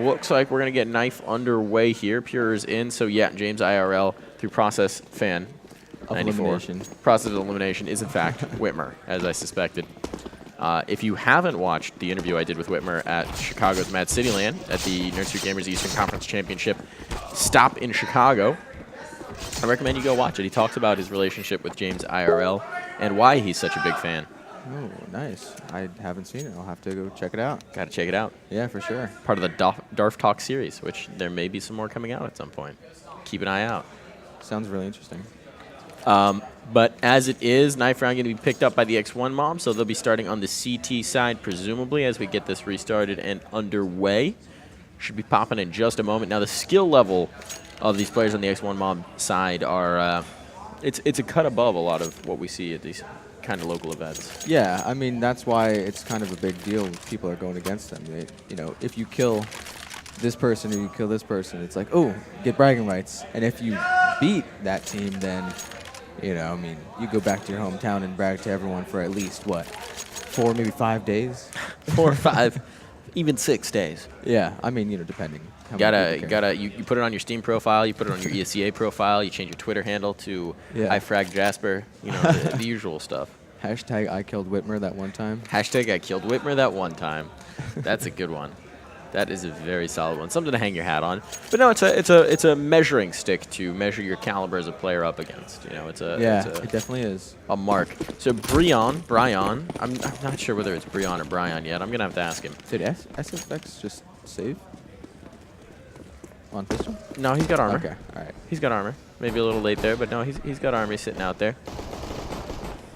looks like we're going to get knife underway here. Pure is in, so yeah, James IRL through process fan. Of elimination. Process of elimination is, in fact, Whitmer, as I suspected. If you haven't watched the interview I did with Whitmer at Chicago's Mad City Land at the Nerd Street Gamers Eastern Conference Championship stop in Chicago, I recommend you go watch it. He talks about his relationship with James IRL and why he's such a big fan. Oh, nice. I haven't seen it. I'll have to go check it out. Got to check it out. Yeah, for sure. Part of the Darf Talk series, which there may be some more coming out at some point. Keep an eye out. Sounds really interesting. But as it is, knife round going to be picked up by the X1 mob, so they'll be starting on the CT side, presumably, as we get this restarted and underway. Should be popping in just a moment. Now, the skill level of these players on the X1 mob side are, it's a cut above a lot of what we see at these kind of local events. Yeah, I mean, that's why it's kind of a big deal when people are going against them. They, you know, if you kill this person or you kill this person, it's like, oh, get bragging rights. And if you beat that team, then, you know, I mean, you go back to your hometown and brag to everyone for at least, what, 4, maybe 5 days? 4 or 5, even 6 days. Yeah, I mean, you know, depending. You put it on your Steam profile, you put it on your ESEA profile, you change your Twitter handle to iFrag Jasper, you know, the usual stuff. Hashtag I killed Whitmer that one time. Hashtag I killed Whitmer that one time. That's a good one. That is a very solid one. Something to hang your hat on. But no, it's a measuring stick to measure your caliber as a player up against. You know, it definitely is a mark. So Brian, I'm not sure whether it's Brian or Brian yet. I'm gonna have to ask him. Did SFX just save on pistol? No, he's got armor. Okay, all right. He's got armor. Maybe a little late there, but no, he's got armor sitting out there.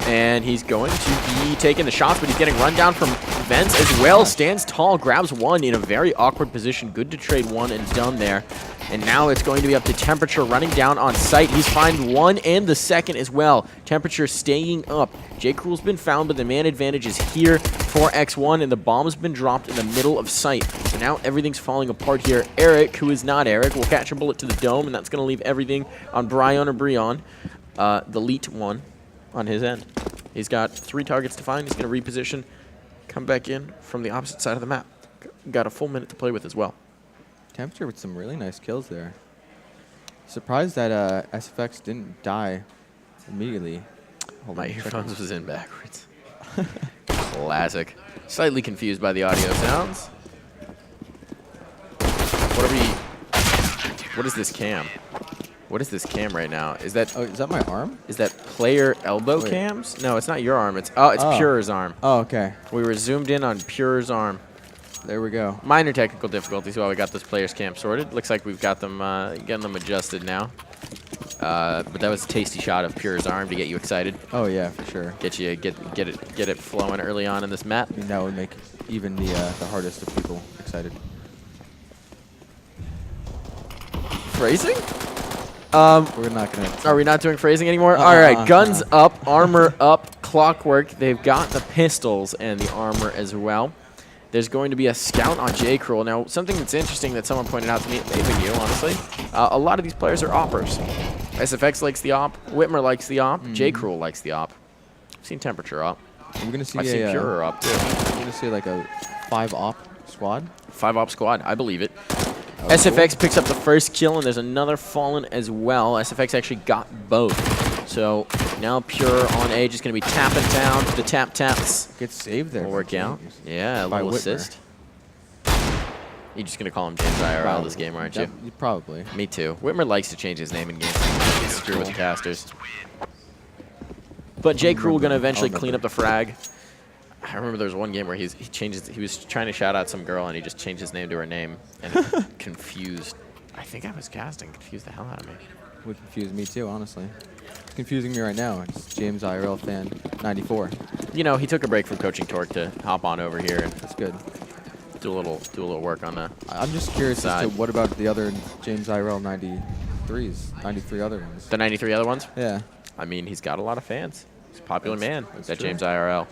And he's going to be taking the shots, but he's getting run down from Vents as well. Stands tall, grabs one in a very awkward position. Good to trade one and done there. And now it's going to be up to Temperature running down on site. He's found one and the second as well. Temperature staying up. J. Cruel's been found, but the man advantage is here for X1, and the bomb has been dropped in the middle of sight. So now everything's falling apart here. Eric, who is not Eric, will catch a bullet to the dome, and that's going to leave everything on Brian or Brion, the elite one, on his end. He's got 3 targets to find. He's going to reposition, come back in from the opposite side of the map. Got a full minute to play with as well. Temperature with some really nice kills there. Surprised that SFX didn't die immediately. My earphones was in backwards. Classic. Slightly confused by the audio sounds. What is this cam? What is this cam right now? Is that my arm? Is that player elbow cams? No, it's not your arm. It's Pure's arm. Oh, okay. We were zoomed in on Pure's arm. There we go. Minor technical difficulties while we got this player's cam sorted. Looks like we've got them getting them adjusted now. But that was a tasty shot of Pure's arm to get you excited. Oh yeah, for sure. Get it flowing early on in this map. I mean, that would make even the hardest of people excited. Phrasing? We're not gonna. Are we not doing phrasing anymore? All right, guns up, armor up, Clockwork. They've got the pistols and the armor as well. There's going to be a scout on J. Cruel. Now, something that's interesting that someone pointed out to me, maybe you, honestly, a lot of these players are oppers. SFX likes the op, Whitmer likes the op, J. Cruel likes the op. I've seen Temperature op. We're gonna see I've seen Purer op too. We're gonna see like a 5-op squad. 5-op squad, I believe it. SFX picks up the first kill, and there's another Fallen as well. SFX actually got both. So now Pure on A, just going to be tapping down. The taps. Gets saved there. Will work out. Yeah, a little assist. You're just going to call him James IRL this game, aren't you? Probably. Me too. Whitmer likes to change his name in games. He's screwed with the casters. But J. Cruel going to eventually clean up the frag. I remember there was one game where he was trying to shout out some girl, and he just changed his name to her name, and it confused. I think I was casting. Confused the hell out of me. Would confuse me too, honestly. It's confusing me right now. It's James IRL fan 94. You know, he took a break from coaching Torque to hop on over here, and that's good. Do a little work on that. I'm just curious as to what about the other James IRL 93s, 93 other ones. The 93 other ones? Yeah. I mean, he's got a lot of fans. He's a popular man. That true. James IRL.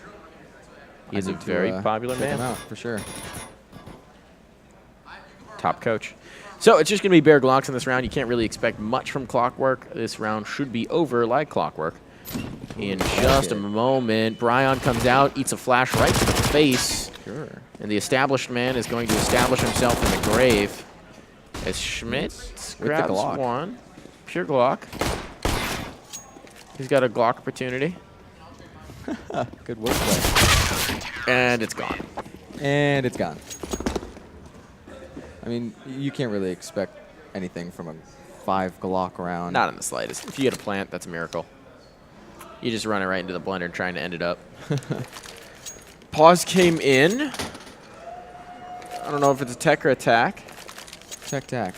He is a very popular man. Check him out, for sure. Top coach. So it's just going to be bare Glocks in this round. You can't really expect much from Clockwork. This round should be over like Clockwork. In just a moment, Brian comes out, eats a flash right to the face. Sure. And the established man is going to establish himself in the grave. As Schmidt grabs Glock. one. Pure Glock. He's got a Glock opportunity. Good wordplay. And it's gone. And it's gone. I mean, you can't really expect anything from a 5 Glock round. Not in the slightest. If you get a plant, that's a miracle. You just run it right into the blender trying to end it up. Pause came in. I don't know if it's a tech or attack. Tech.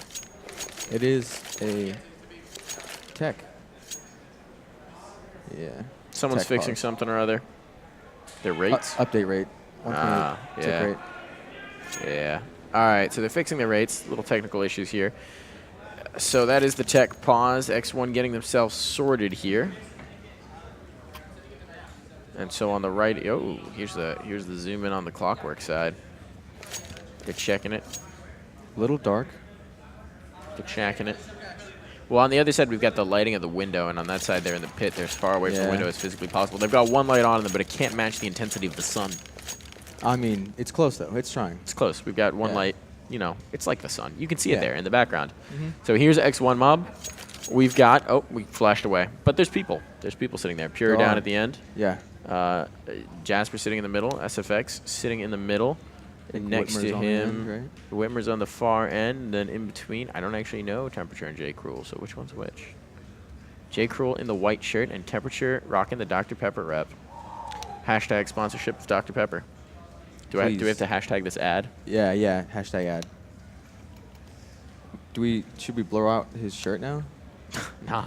It is a tech. Yeah. Someone's Tech fixing pause. something or other. Their rates? Update rate. Ah, Tick yeah. rate. Yeah. All right, so they're fixing their rates. Little technical issues here. So that is the tech pause. X1 getting themselves sorted here. And so on the right, oh, here's the zoom in on the Clockwork side. They're checking it. Little dark. They're checking it. Well, on the other side, we've got the lighting of the window, and on that side there in the pit, they're as far away from the window as physically possible. They've got one light on them, but it can't match the intensity of the sun. I mean, it's close, though. It's trying. It's close. We've got one light. You know, it's like the sun. You can see it Yeah. there in the background. So here's X1 mob. We've got, oh, we flashed away. But there's people. There's people sitting there. Pure down at the end. Yeah. Jasper sitting in the middle. SFX sitting in the middle. And next Whitmer's to on the him, end, right? Whitmer's on the far end. And then in between, I don't actually know Temperature and J. Cruel, so which one's which? J. Cruel in the white shirt and Temperature rocking the Dr. Pepper rep. Hashtag sponsorship of Dr. Pepper. Do we have to hashtag this ad? Yeah. Hashtag ad. Should we blow out his shirt now? Nah.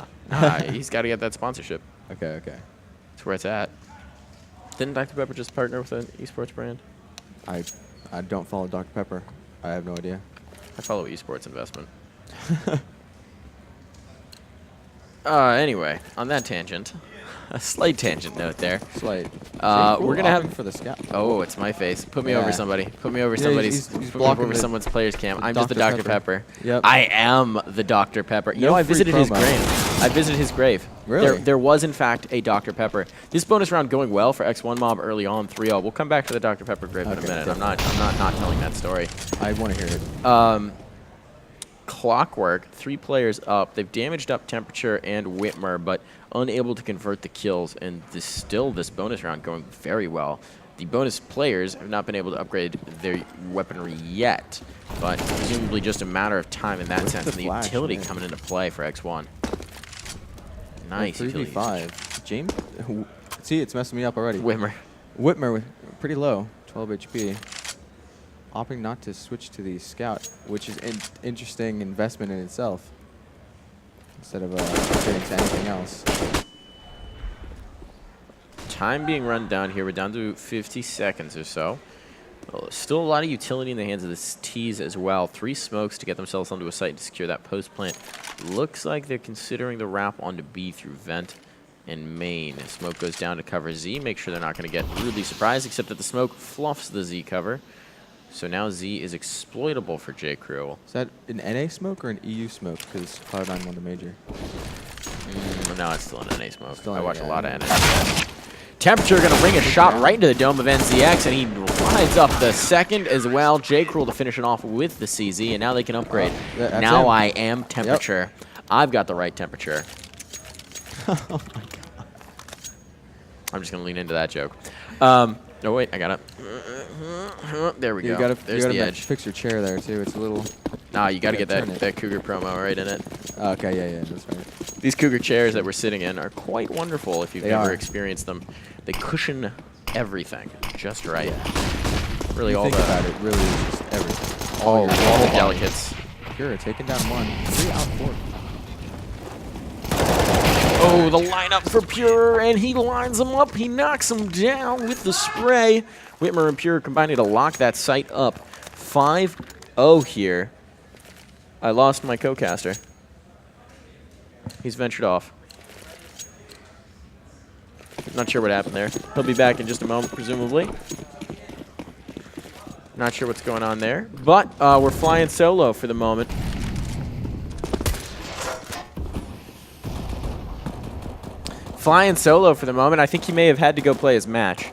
He's got to get that sponsorship. Okay. That's where it's at. Didn't Dr. Pepper just partner with an esports brand? I don't follow Dr. Pepper. I have no idea. I follow esports investment. Anyway, on that tangent, a slight tangent note there. Slight. We're gonna have for the scout. Oh, it's my face. Put me over Yeah. somebody. Put me over Yeah, somebody's. he's put me blocking over the someone's player's cam. I'm just the Dr. Dr. Pepper. Yep. I am the Dr. Pepper. You know, I free visited his promo. grave. I visited his grave. Really? There was in fact a Dr. Pepper. This bonus round going well for X1 mob early on 3-0. We'll come back to the Dr. Pepper grave in a Okay, minute. definitely. I'm not telling that story. I want to hear it. Clockwork, 3 players up. They've damaged up Temperature and Whitmer, but unable to convert the kills. And this bonus round going very well. The bonus players have not been able to upgrade their weaponry yet, but presumably just a matter of time in that sense. And the flash, utility man. coming into play for X1. Nice. 3v5. James? See, it's messing me up already. Whitmer. Whitmer, with pretty low, 12 HP. Opting not to switch to the scout, which is an interesting investment in itself. Instead of upgrading to anything else. Time being run down here. We're down to 50 seconds or so. Still a lot of utility in the hands of the T's as well. 3 smokes to get themselves onto a site to secure that post plant. Looks like they're considering the wrap onto B through vent and main. Smoke goes down to cover Z. Make sure they're not going to get rudely surprised, except that the smoke fluffs the Z cover. So now Z is exploitable for J. Cruel. Is that an NA smoke or an EU smoke? Because Cloud9 won the major. No, it's still an NA smoke. Still I NA, watch a yeah. lot of NA. Temperature going to ring a shot right into the dome of NZX, and he rides up the second as well. J. Cruel to finish it off with the CZ, and now they can upgrade. That's Now him. I am Temperature. Yep. I've got the right temperature. Oh my god. I'm just going to lean into that joke. No, wait, I got it. There we go. There's the edge. Fix your chair there too. It's a little. Nah, you got to get turn that Cougar promo right in it. Okay, yeah, that's right. These Cougar chairs that we're sitting in are quite wonderful if you've They never are. experienced them. They cushion everything just right. Yeah. Really, You all think the about it, really, is just everything. all your the whole body. delicates. Pure taking down 1. 3 out 4. Oh, the lineup for Pure, and he lines them up. He knocks them down with the spray. Whitmer and Pure combining to lock that site up. 5-0 here. I lost my co-caster. He's ventured off. Not sure what happened there. He'll be back in just a moment, presumably. Not sure what's going on there. But we're flying solo for the moment. Flying solo for the moment. I think he may have had to go play his match.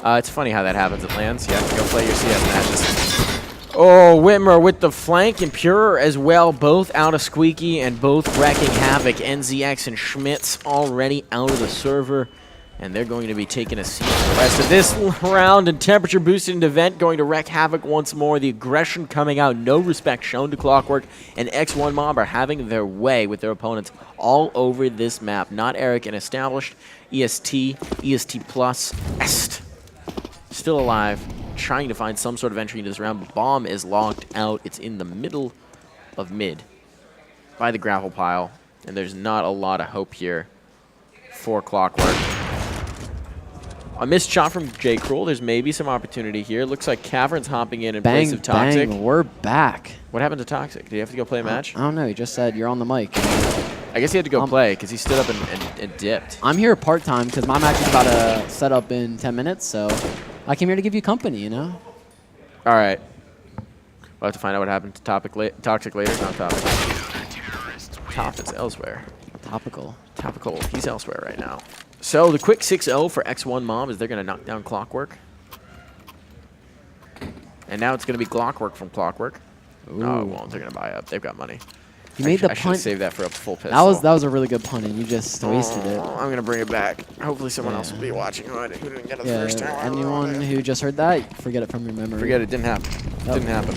It's funny how that happens. It lands. You have to go play your CS matches. Oh, Whitmer with the flank, and Pure as well, both out of Squeaky and both wrecking havoc. NZX and Schmitz already out of the server, and they're going to be taking a seat for the rest of this round. And temperature boosted into Vent, going to wreck havoc once more. The aggression coming out, no respect shown to Clockwork, and X1 Mob are having their way with their opponents all over this map. Not Eric, an established EST, EST Plus, Est. Still alive, trying to find some sort of entry into this round, but Bomb is locked out. It's in the middle of mid by the gravel pile, and there's not a lot of hope here for Clockwork. A missed shot from J. Cruel. There's maybe some opportunity here. Looks like Cavern's hopping in place of Toxic. Bang, we're back. What happened to Toxic? Did he have to go play a match? I don't know. He just said you're on the mic. I guess he had to go play because he stood up and dipped. I'm here part-time because my match is about to set up in 10 minutes, so I came here to give you company, you know? All right. We'll have to find out what happened to Toxic later. Not Topic. Top is elsewhere. Topical. Topical. He's elsewhere right now. So the quick 6-0 for X1 Mob is they're going to knock down Clockwork. And now it's going to be Clockwork from Clockwork. Ooh. No, it won't. They're going to buy up. They've got money. You made the I should punt. save that for a full pistol. That was a really good punt, and you just wasted it. I'm going to bring it back. Hopefully someone else will be watching who didn't get it the first time. Anyone who just heard that, forget it from your memory. Forget it. Didn't happen. Nope. Didn't happen.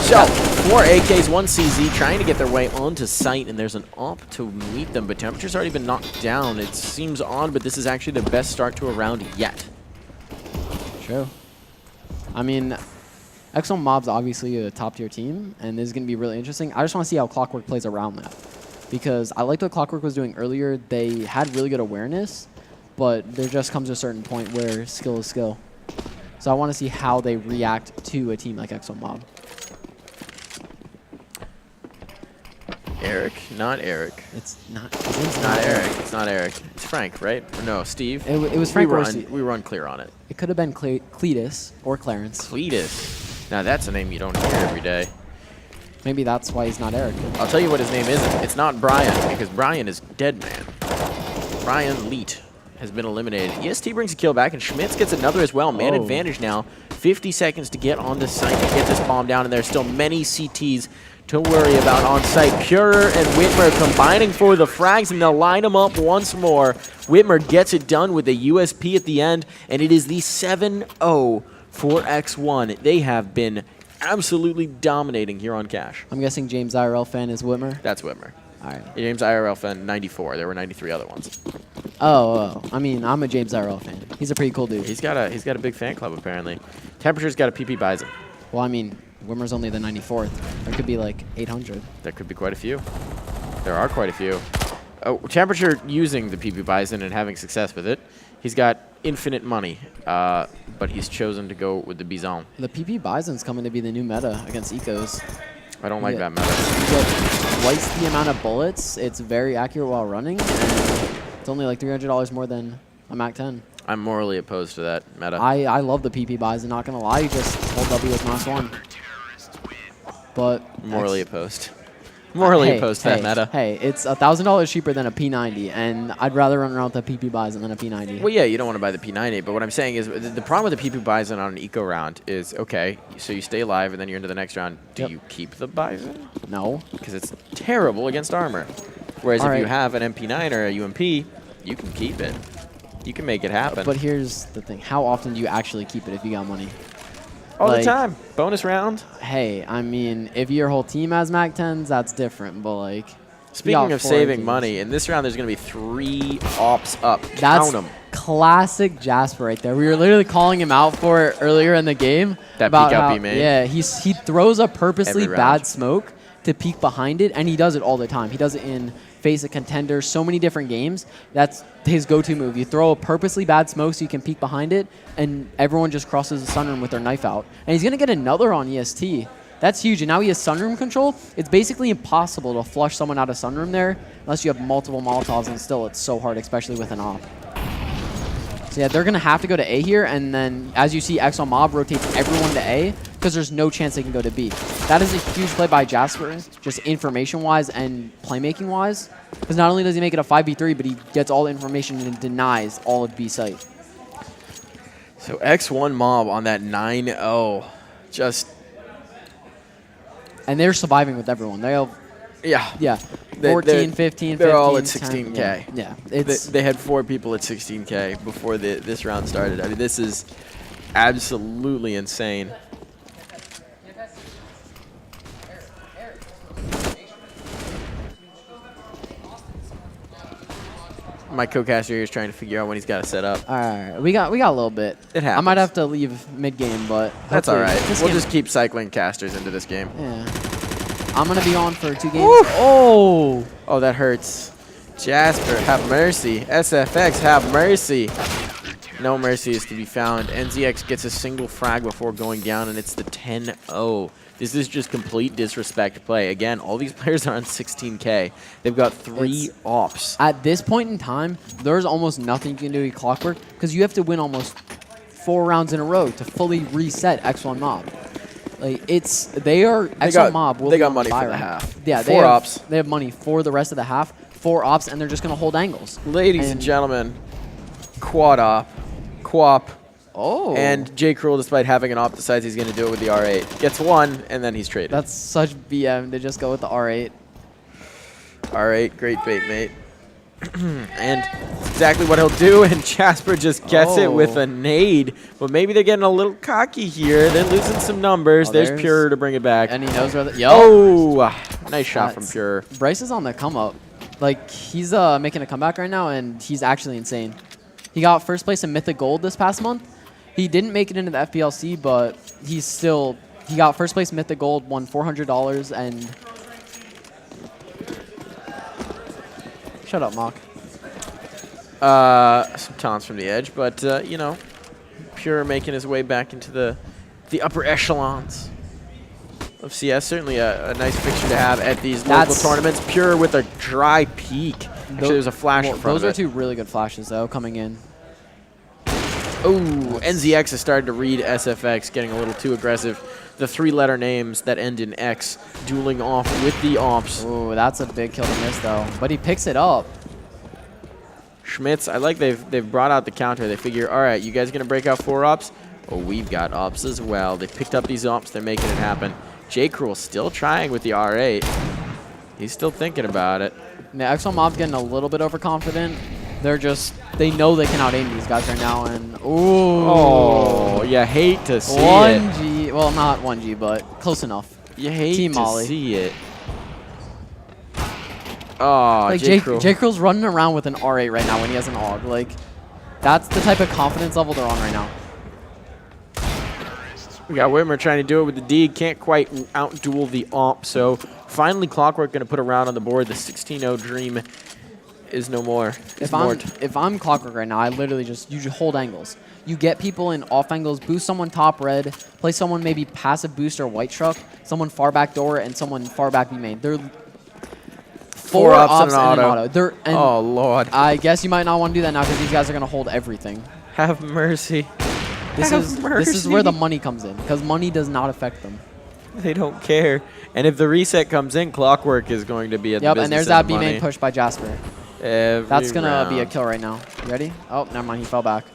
So, 4 AKs, 1 CZ, trying to get their way onto site, and there's an op to meet them, but temperature's already been knocked down. It seems odd, but this is actually the best start to a round yet. True. I mean, X1 Mob's obviously a top-tier team, and this is going to be really interesting. I just want to see how Clockwork plays around that, because I liked what Clockwork was doing earlier. They had really good awareness, but there just comes a certain point where skill is skill. So I want to see how they react to a team like X1 Mob. Eric? Not Eric. It's not. It's not Eric. It's not Eric. It's Frank, right? Or no, Steve? It was Frank. We were unclear on it. It could have been Cletus or Clarence. Cletus. Now that's a name you don't hear every day. Maybe that's why he's not Eric. I'll tell you what his name isn't. It's not Brian, because Brian is dead man. Brian Leet has been eliminated. EST brings a kill back, and Schmitz gets another as well. Man advantage now. 50 seconds to get on the site to get this bomb down, and there's still many CTs to worry about on site. Purer and Whitmer combining for the frags, and they'll line them up once more. Whitmer gets it done with a USP at the end, and it is the 7-0 for X1. They have been absolutely dominating here on Cash. I'm guessing James IRL fan is Whitmer. That's Whitmer. All right. James IRL fan, 94. There were 93 other ones. Oh, I mean, I'm a James IRL fan. He's a pretty cool dude. He's got a big fan club apparently. Temperature's got a PP Bison. Well, I mean, Whitmer's only the 94th. There could be like 800. There could be quite a few. There are quite a few. Oh, Temperature using the PP Bison and having success with it. He's got infinite money, but he's chosen to go with the Bison. The PP Bison's coming to be the new meta against Ecos. I don't like that meta. You get twice the amount of bullets. It's very accurate while running. And it's only like $300 more than a Mac 10. I'm morally opposed to that meta. I love the PP Bison, not going to lie. You just hold W with mouse 1. But morally opposed. Morally opposed to that meta. Hey, it's $1,000 cheaper than a P90, and I'd rather run around with a PP Bison than a P90. Well, yeah, you don't want to buy the P90, but what I'm saying is the problem with the PP Bison on an eco round is, okay, so you stay alive and then you're into the next round. Do you keep the Bison? No. Because it's terrible against armor. Whereas if you have an MP9 or a UMP, you can keep it. You can make it happen. But here's the thing. How often do you actually keep it if you got money? All the time. Bonus round. Hey, I mean, if your whole team has Mac 10s, that's different. But, like, speaking of saving money, in this round, there's going to be 3 ops up. That's Count them. Classic Jasper right there. We were literally calling him out for it earlier in the game. That peek out he made? Yeah, he throws a purposely bad smoke to peek behind it, and he does it all the time. He does it in Face a Contender, so many different games. That's his go-to move. You throw a purposely bad smoke so you can peek behind it, and everyone just crosses the sunroom with their knife out. And he's going to get another on EST. That's huge. And now he has sunroom control. It's basically impossible to flush someone out of sunroom there unless you have multiple Molotovs, and still it's so hard, especially with an op. So yeah, they're going to have to go to A here, and then as you see, X1 Mob rotates everyone to A because there's no chance they can go to B. That is a huge play by Jasper, just information-wise and playmaking-wise, because not only does he make it a 5v3, but he gets all the information and denies all of B site. So X1 Mob on that 9-0. Just, And they're surviving with everyone. They have, yeah. 14, 15, They're 15, all at 10, 16K. Yeah, it's They had 4 people at 16K before this round started. I mean, this is absolutely insane. My co-caster here is trying to figure out when he's got to set up. all right. We got a little bit. It happens. I might have to leave mid game, but That's all hopefully right. this We'll game- just keep cycling casters into this game. Yeah. I'm gonna be on for 2 games. Woof. Oh. Oh, that hurts. Jasper, have mercy. SFX, have mercy. No mercy is to be found. NZX gets a single frag before going down, and it's the 10-0. This is just complete disrespect play. Again, all these players are on 16K. They've got 3 ops. At this point in time, there's almost nothing you can do with Clockwork because you have to win almost 4 rounds in a row to fully reset X1 Mob. Like X1 Mob will they be got on money for fire. the half. Yeah, 4 ops. They have money for the rest of the half, 4 ops, and they're just gonna hold angles. Ladies and gentlemen, quad op, quap, Oh. and J. Cruel, despite having an op, decides he's going to do it with the R8. Gets 1, and then he's traded. That's such BM to just go with the R8. R8, great bait, mate. And it's exactly what he'll do, and Jasper just gets it with a nade. But maybe they're getting a little cocky here. They're losing some numbers. Oh, there's Pure to bring it back. And he knows where the... Oh, nice shot from Pure. Bryce is on the come up. Like, he's making a comeback right now, and he's actually insane. He got first place in Mythic Gold this past month. He didn't make it into the FPLC, but he got first place Mythic Gold, won $400, and... Shut up, Mock. Some taunts from the edge, but, you know, Pure making his way back into the upper echelons of CS. Certainly a nice fixture to have at these local tournaments. Pure with a dry peak. Actually, there's a flash in front of it. Those are 2 really good flashes, though, coming in. Oh, NZX has started to read SFX, getting a little too aggressive. The 3-letter names that end in X dueling off with the ops. Oh, that's a big kill to miss, though. But he picks it up. Schmitz, I like they've brought out the counter. They figure, all right, you guys going to break out 4 ops? Oh, we've got ops as well. They picked up these ops. They're making it happen. J. Cruel still trying with the R8. He's still thinking about it. The X1 Mob's getting a little bit overconfident. They know they can out-aim these guys right now, and oh, you hate to see 1G, well, not 1G, but close enough. You hate Team to Molly. see it. Oh, Like J. Cruel's running around with an R8 right now when he has an AUG. Like, that's the type of confidence level they're on right now. We got Whitmer trying to do it with the D. Can't quite out-duel the AWP. So finally, Clockwork going to put a round on the board. The 16-0 dream is no more. If I'm Clockwork right now, I literally just hold angles. You get people in off angles, boost someone top red, play someone maybe passive boost or white truck, someone far back door, and someone far back B main. They're 4 ops and an auto. Oh, Lord. I guess you might not want to do that now because these guys are going to hold everything. Have mercy. This is where the money comes in, because money does not affect them. They don't care. And if the reset comes in, Clockwork is going to be at the business and there's that B main push by Jasper. That's going to be a kill right now. You ready? Oh, never mind. He fell back.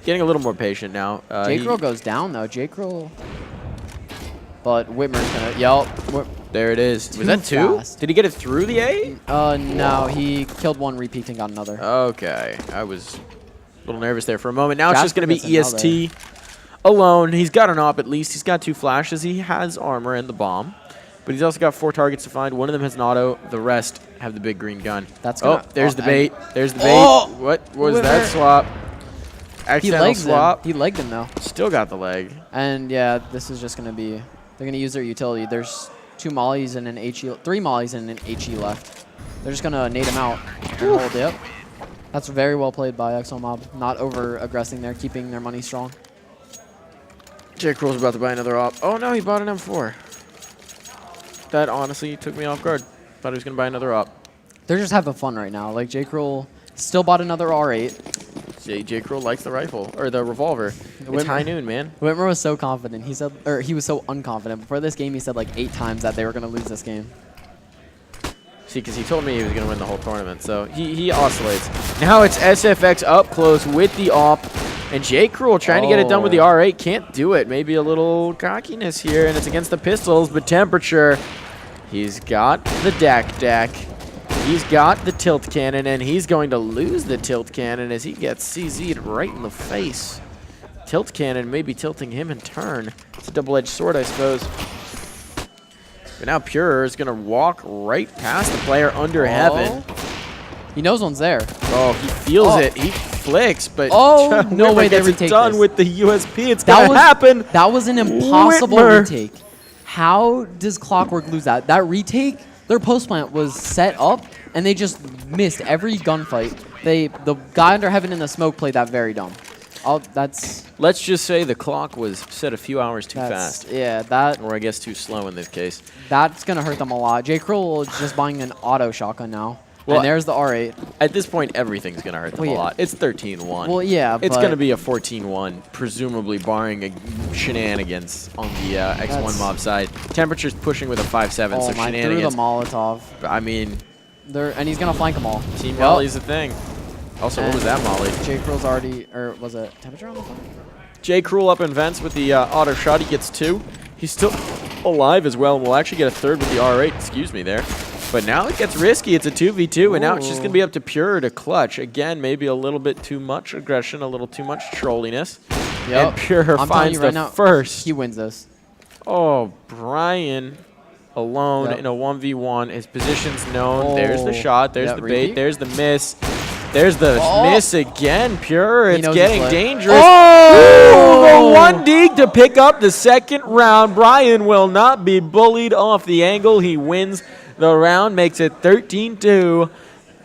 Getting a little more patient now. J-Cruel goes down, though. J-Cruel. But Whitmer's going to... There it is. Was that 2? Did he get it through the A? No. He killed 1, repeat, and got another. Okay. I was a little nervous there for a moment. Now it's just going to be EST alone. He's got an op at least. He's got 2 flashes. He has armor and the bomb. But he's also got 4 targets to find. One of them has an auto. The rest have the big green gun. There's the bait. There's the bait. Oh! What was that swap? Accidental swap. He legged him, though. Still got the leg. And, yeah, this is just going to be... They're going to use their utility. There's 2 mollies and an HE... 3 mollies and an HE left. They're just going to nade him out. And hold it. That's very well played by X1 Mob. Not over-aggressing there, keeping their money strong. J. Cruel's about to buy another op. Oh, no, he bought an M4. That honestly took me off guard. Thought he was going to buy another op. They're just having fun right now. Like, J. Cruel still bought another R8. J. Cruel likes the rifle, or the revolver. It's high noon, man. Whitmer was so confident. He said, or he was so unconfident. Before this game, he said like 8 times that they were going to lose this game. See, because he told me he was going to win the whole tournament, so he oscillates. Now it's SFX up close with the op, And J. Cruel trying to get it done with the R8. Can't do it. Maybe a little cockiness here, and it's against the pistols, but Temperature, he's got the deck. He's got the tilt cannon, and he's going to lose the tilt cannon as he gets CZ'd right in the face. Tilt cannon may be tilting him in turn. It's a double-edged sword, I suppose. But now Pure is going to walk right past the player under heaven. He knows one's there. Oh, he feels it. He flicks, but no way they gets it retake done this. with the USP. It's going to happen. That was an impossible Whitmer. retake. How does Clockwork lose that? That retake, their post plant was set up, and they just missed every gunfight. The guy under heaven in the smoke played that very dumb. Let's just say the clock was set a few hours too fast. Yeah, or I guess too slow in this case. That's gonna hurt them a lot. J. Cruel is just buying an auto shotgun now. Well, and there's the R8. At this point, everything's going to hurt them a lot. It's 13-1. Well, yeah, it's going to be a 14-1, presumably barring a shenanigans on the X1 mob side. Temperature's pushing with a 5-7, so shenanigans. Through the Molotov. I mean, and he's gonna flank them all. Team Molly's a thing. Also, what was that Molly? J. Cruel's already, or was it Temperature on the phone? J. Cruel up in vents with the auto shot. He gets 2. He's still alive as well, and we'll actually get a 3rd with the R8. Excuse me there. But now it gets risky. It's a 2v2, and now it's just going to be up to Pure to clutch. Again, maybe a little bit too much aggression, a little too much trolliness. Yep. And Pure finds the first. He wins this. Oh, Brian alone in a 1v1. His position's known. There's the shot. There's the bait. There's the miss. There's the miss again. Pure. It's getting dangerous. The 1 dig to pick up the 2nd round. Brian will not be bullied off the angle. He wins the round, makes it 13-2,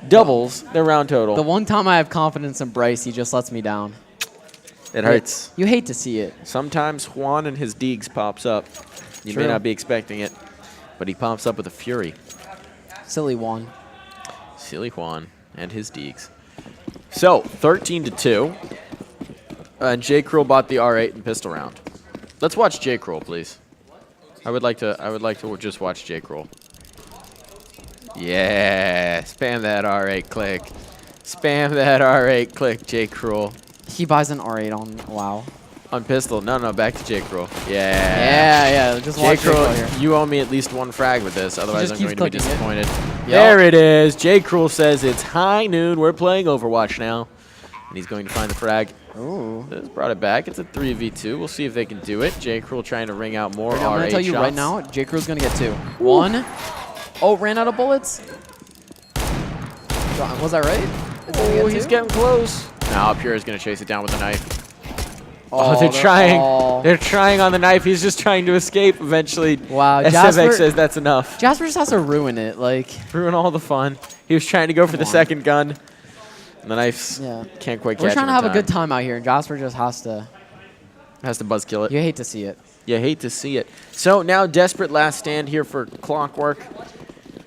doubles the round total. The one time I have confidence in Bryce, he just lets me down. It hurts. You hate to see it. Sometimes Juan and his digs pops up. You may not be expecting it, but he pops up with a fury. Silly Juan. Silly Juan and his digs. So, 13-2. And J. Cruel bought the R8 and pistol round. Let's watch J. Cruel, please. I would like to just watch J. Cruel. Yeah, spam that R8 click. Spam that R8 click, J. Cruel. He buys an R8 on WoW. On pistol. No, back to J. Cruel. Yeah. Just watch J. Cruel here. You owe me at least 1 frag with this, otherwise I'm going to be disappointed. There it is. J. Cruel says it's high noon. We're playing Overwatch now. And he's going to find the frag. Ooh. This brought it back. It's a 3v2. We'll see if they can do it. J. Cruel trying to ring out more R8 I'm going to tell you shots. right now, J. Cruel's going to get 2. 1. Oh, ran out of bullets. Was that right? Oh, he's getting close. Now Pure is going to chase it down with a knife. Oh, they're trying. They're trying on the knife. He's just trying to escape eventually. Wow, SFX says that's enough. Jasper just has to ruin it. Ruin all the fun. He was trying to go for the 2nd gun. And the knifes can't quite catch him. We're trying to have a good time out here, and Jasper just has to buzz kill it. You hate to see it. You hate to see it. So now desperate last stand here for Clockwork.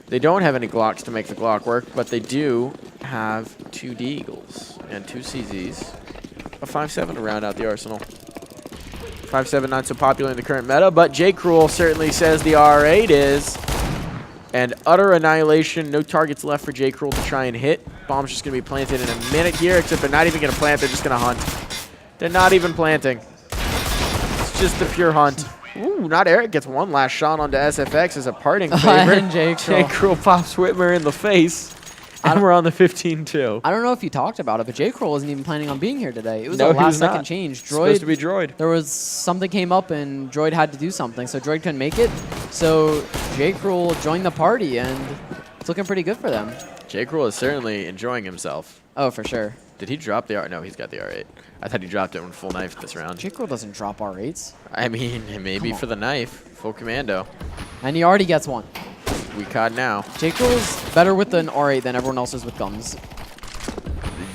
They don't have any Glocks to make the Clockwork, but they do have 2 Deagles and 2 CZs. A 5.7 to round out the arsenal. 5.7 not so popular in the current meta, but J. Cruel certainly says the R8 is. And utter annihilation. No targets left for J. Cruel to try and hit. Bomb's just going to be planted in a minute here, except they're not even going to plant. They're just going to hunt. They're not even planting. It's just a pure hunt. Ooh, not Eric gets 1 last shot onto SFX as a parting favor. And J. Cruel pops Whitmer in the face. And we're on the 15-2. I don't know if you talked about it, but J. Cruel wasn't even planning on being here today. It was a a last-second change. Supposed to be Droid. There was something came up, and Droid had to do something, so Droid couldn't make it. So J. Cruel joined the party, and it's looking pretty good for them. J. Cruel is certainly enjoying himself. Oh, for sure. Did he drop the R? No, he's got the R8. I thought he dropped it on full knife this round. J. Cruel doesn't drop R8s. I mean, maybe for the knife. Full commando. And he already gets 1. We caught now. J. Cruel's better with an R8 than everyone else is with guns.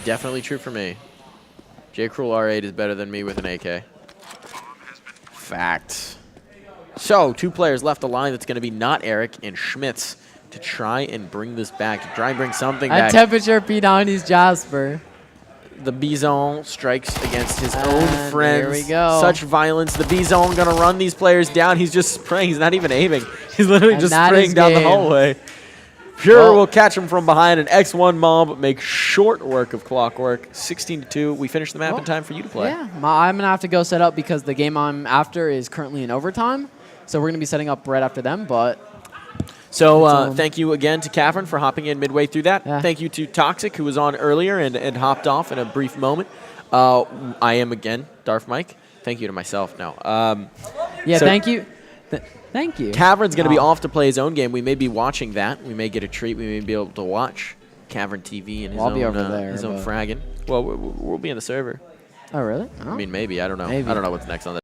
Definitely true for me. J. Cruel R8 is better than me with an AK. Fact. So, 2 players left alive. That's going to be not Eric and Schmitz to try and bring this back, to try and bring something back. And Temperature behind his Jasper. The Bison strikes against his own friends. There we go. Such violence. The Bison going to run these players down. He's just spraying. He's not even aiming. He's literally just spraying down the hallway. Pure Well- will catch him from behind. An X1 mob make short work of Clockwork. 16-2. We finish the map in time for you to play. Yeah, I'm gonna have to go set up because the game I'm after is currently in overtime. So we're gonna be setting up right after them. But So thank you again to Cavern for hopping in midway through that. Yeah. Thank you to Toxic, who was on earlier and hopped off in a brief moment. I am again Darth Mike. Thank you to myself now. yeah, So- thank you. Thank you. Cavern's going to be Oh. off to play his own game. We may be watching that. We may get a treat. We may be able to watch Cavern TV and his Well, I'll own be over there, his own but- fragging. Well, we'll be in the server. Oh, really? I mean, maybe. I don't know. Maybe. I don't know what's next on the